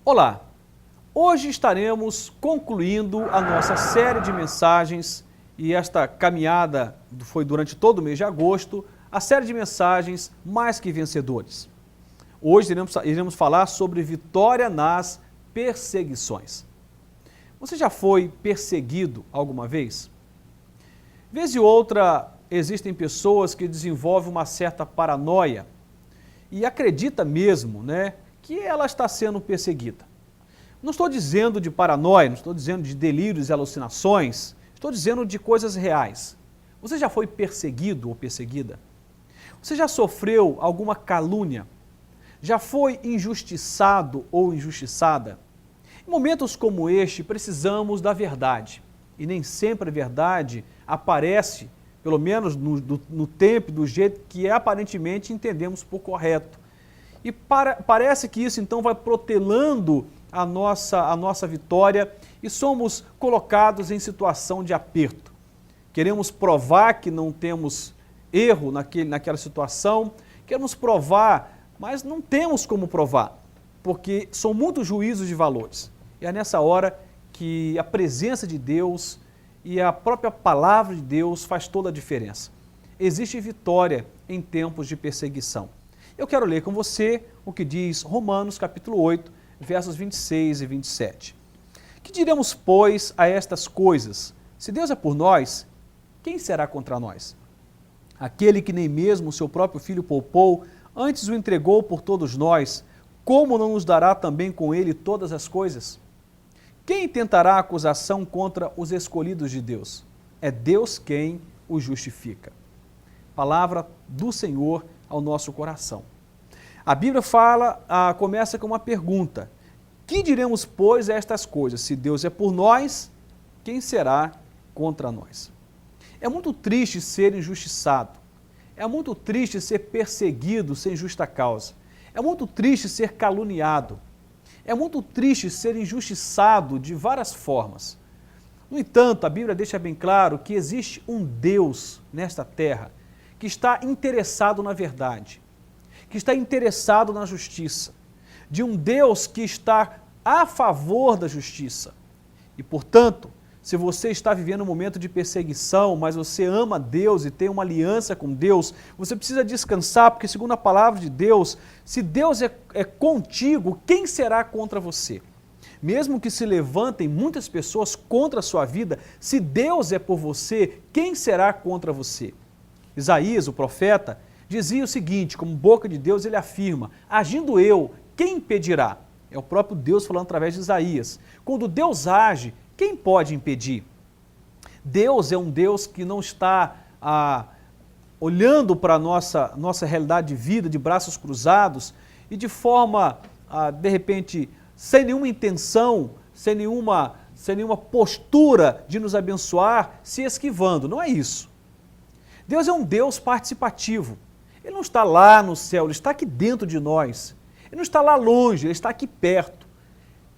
Olá, hoje estaremos concluindo a nossa série de mensagens e esta caminhada foi durante todo o mês de agosto, a série de mensagens Mais que Vencedores. Hoje iremos falar sobre vitória nas perseguições. Você já foi perseguido alguma vez? Vez e outra, existem pessoas que desenvolvem uma certa paranoia e acredita mesmo, que ela está sendo perseguida. Não estou dizendo de paranoia, não estou dizendo de delírios e alucinações, estou dizendo de coisas reais. Você já foi perseguido ou perseguida? Você já sofreu alguma calúnia? Já foi injustiçado ou injustiçada? Em momentos como este, precisamos da verdade. E nem sempre a verdade aparece, pelo menos no tempo, do jeito que aparentemente entendemos por correto. E parece que isso então vai protelando a nossa vitória e somos colocados em situação de aperto. Queremos provar que não temos erro naquela situação, queremos provar, mas não temos como provar, porque são muitos juízos de valores. E é nessa hora que a presença de Deus e a própria palavra de Deus faz toda a diferença. Existe vitória em tempos de perseguição. Eu quero ler com você o que diz Romanos capítulo 8, versos 26 e 27. Que diremos, pois, a estas coisas? Se Deus é por nós, quem será contra nós? Aquele que nem mesmo o seu próprio filho poupou, antes o entregou por todos nós, como não nos dará também com ele todas as coisas? Quem tentará acusação contra os escolhidos de Deus? É Deus quem os justifica. Palavra do Senhor ao nosso coração. A Bíblia começa com uma pergunta. Que diremos, pois, a estas coisas? Se Deus é por nós, quem será contra nós? É muito triste ser injustiçado. É muito triste ser perseguido sem justa causa. É muito triste ser caluniado. É muito triste ser injustiçado de várias formas. No entanto, a Bíblia deixa bem claro que existe um Deus nesta terra que está interessado na verdade, que está interessado na justiça, de um Deus que está a favor da justiça. E, portanto, se você está vivendo um momento de perseguição, mas você ama Deus e tem uma aliança com Deus, você precisa descansar, porque segundo a palavra de Deus, se Deus é contigo, quem será contra você? Mesmo que se levantem muitas pessoas contra a sua vida, se Deus é por você, quem será contra você? Isaías, o profeta, dizia o seguinte, como boca de Deus ele afirma, agindo eu, quem impedirá? É o próprio Deus falando através de Isaías. Quando Deus age, quem pode impedir? Deus é um Deus que não está olhando para a nossa realidade de vida, de braços cruzados, e de forma, de repente, sem nenhuma intenção, sem nenhuma postura de nos abençoar, se esquivando. Não é isso. Deus é um Deus participativo. Ele não está lá no céu, Ele está aqui dentro de nós. Ele não está lá longe, Ele está aqui perto.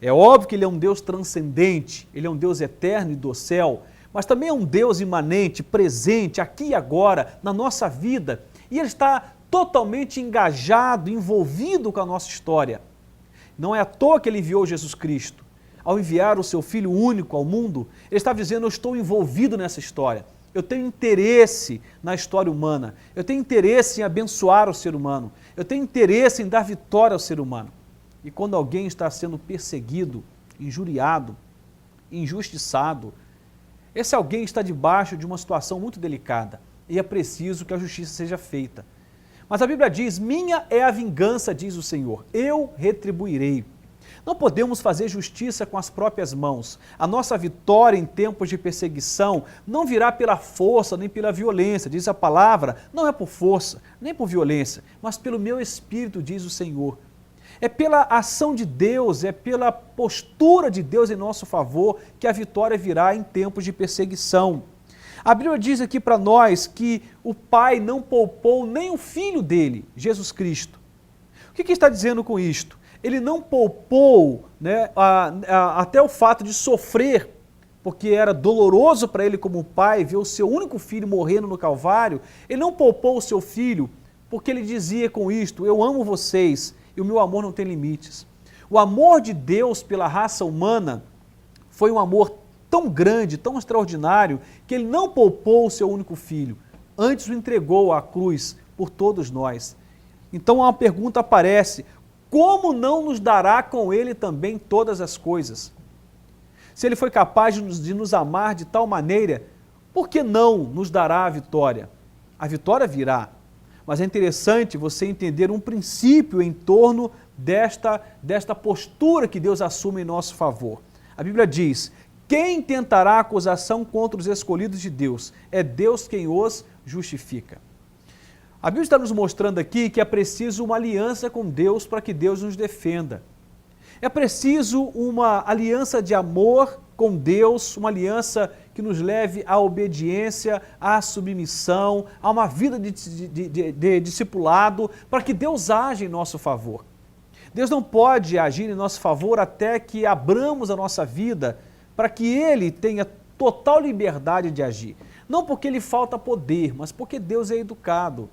É óbvio que Ele é um Deus transcendente, Ele é um Deus eterno e do céu, mas também é um Deus imanente, presente, aqui e agora, na nossa vida. E Ele está totalmente engajado, envolvido com a nossa história. Não é à toa que Ele enviou Jesus Cristo. Ao enviar o Seu Filho único ao mundo, Ele está dizendo, eu estou envolvido nessa história. Eu tenho interesse na história humana, eu tenho interesse em abençoar o ser humano, eu tenho interesse em dar vitória ao ser humano. E quando alguém está sendo perseguido, injuriado, injustiçado, esse alguém está debaixo de uma situação muito delicada e é preciso que a justiça seja feita. Mas a Bíblia diz, minha é a vingança, diz o Senhor, eu retribuirei. Não podemos fazer justiça com as próprias mãos. A nossa vitória em tempos de perseguição não virá pela força nem pela violência. Diz a palavra, não é por força, nem por violência, mas pelo meu Espírito, diz o Senhor. É pela ação de Deus, é pela postura de Deus em nosso favor que a vitória virá em tempos de perseguição. A Bíblia diz aqui para nós que o Pai não poupou nem o Filho dele, Jesus Cristo. O que está dizendo com isto? Ele não poupou até o fato de sofrer, porque era doloroso para ele como pai ver o seu único filho morrendo no Calvário. Ele não poupou o seu filho, porque ele dizia com isto, eu amo vocês e o meu amor não tem limites. O amor de Deus pela raça humana foi um amor tão grande, tão extraordinário, que Ele não poupou o seu único filho, antes o entregou à cruz por todos nós. Então uma pergunta aparece: como não nos dará com Ele também todas as coisas? Se Ele foi capaz de nos amar de tal maneira, por que não nos dará a vitória? A vitória virá, mas é interessante você entender um princípio em torno desta postura que Deus assume em nosso favor. A Bíblia diz: quem tentará acusação contra os escolhidos de Deus? É Deus quem os justifica. A Bíblia está nos mostrando aqui que é preciso uma aliança com Deus para que Deus nos defenda. É preciso uma aliança de amor com Deus, uma aliança que nos leve à obediência, à submissão, a uma vida de discipulado, para que Deus age em nosso favor. Deus não pode agir em nosso favor até que abramos a nossa vida para que Ele tenha total liberdade de agir. Não porque Ele falta poder, mas porque Deus é educado.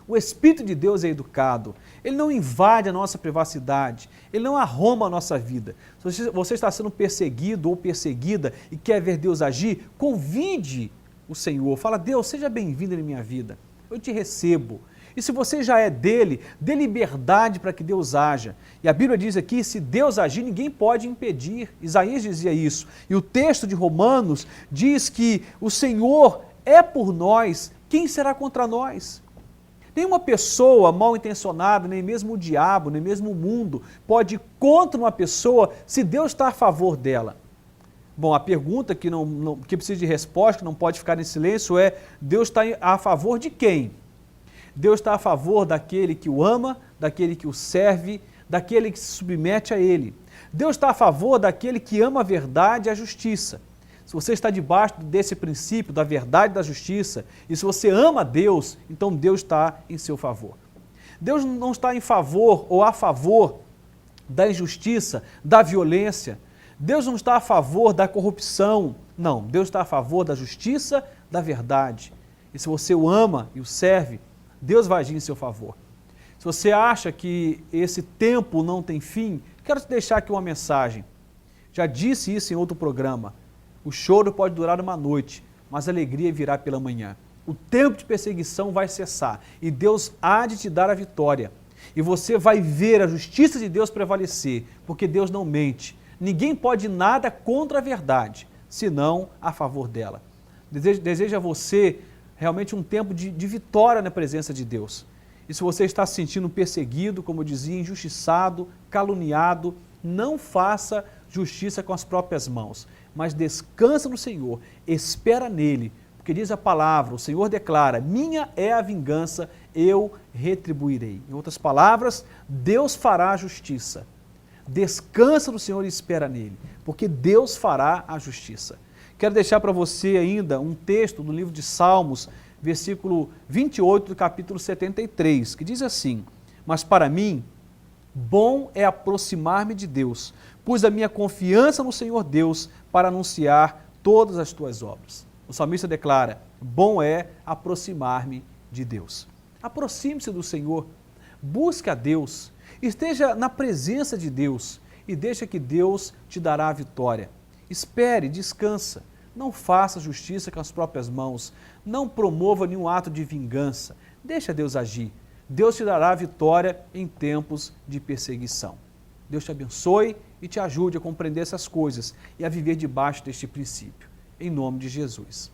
O Espírito de Deus é educado, Ele não invade a nossa privacidade, Ele não arroma a nossa vida. Se você está sendo perseguido ou perseguida e quer ver Deus agir, convide o Senhor, fala: Deus, seja bem-vindo em minha vida, eu te recebo. E se você já é dele, dê liberdade para que Deus haja. E a Bíblia diz aqui: se Deus agir, ninguém pode impedir. Isaías dizia isso. E o texto de Romanos diz que o Senhor é por nós, quem será contra nós? Nenhuma pessoa mal intencionada, nem mesmo o diabo, nem mesmo o mundo, pode ir contra uma pessoa se Deus está a favor dela. Bom, a pergunta que precisa de resposta, que não pode ficar em silêncio, é: Deus está a favor de quem? Deus está a favor daquele que o ama, daquele que o serve, daquele que se submete a Ele. Deus está a favor daquele que ama a verdade e a justiça. Se você está debaixo desse princípio da verdade e da justiça, e se você ama Deus, então Deus está em seu favor. Deus não está em favor ou a favor da injustiça, da violência. Deus não está a favor da corrupção. Não, Deus está a favor da justiça, da verdade. E se você o ama e o serve, Deus vai agir em seu favor. Se você acha que esse tempo não tem fim, quero te deixar aqui uma mensagem. Já disse isso em outro programa. O choro pode durar uma noite, mas a alegria virá pela manhã. O tempo de perseguição vai cessar e Deus há de te dar a vitória. E você vai ver a justiça de Deus prevalecer, porque Deus não mente. Ninguém pode nada contra a verdade, senão a favor dela. Desejo a você realmente um tempo de vitória na presença de Deus. E se você está se sentindo perseguido, como eu dizia, injustiçado, caluniado, não faça justiça com as próprias mãos, mas descansa no Senhor, espera nele, porque diz a palavra, o Senhor declara: minha é a vingança, eu retribuirei. Em outras palavras, Deus fará a justiça. Descansa no Senhor e espera nele, porque Deus fará a justiça. Quero deixar para você ainda um texto do livro de Salmos, versículo 28 do capítulo 73, que diz assim: mas para mim, bom é aproximar-me de Deus, pus a minha confiança no Senhor Deus para anunciar todas as tuas obras. O salmista declara: bom é aproximar-me de Deus. Aproxime-se do Senhor, busque a Deus, esteja na presença de Deus e deixa que Deus te dará a vitória. Espere, descansa, não faça justiça com as próprias mãos, não promova nenhum ato de vingança, deixa Deus agir. Deus te dará a vitória em tempos de perseguição. Deus te abençoe e te ajude a compreender essas coisas e a viver debaixo deste princípio. Em nome de Jesus.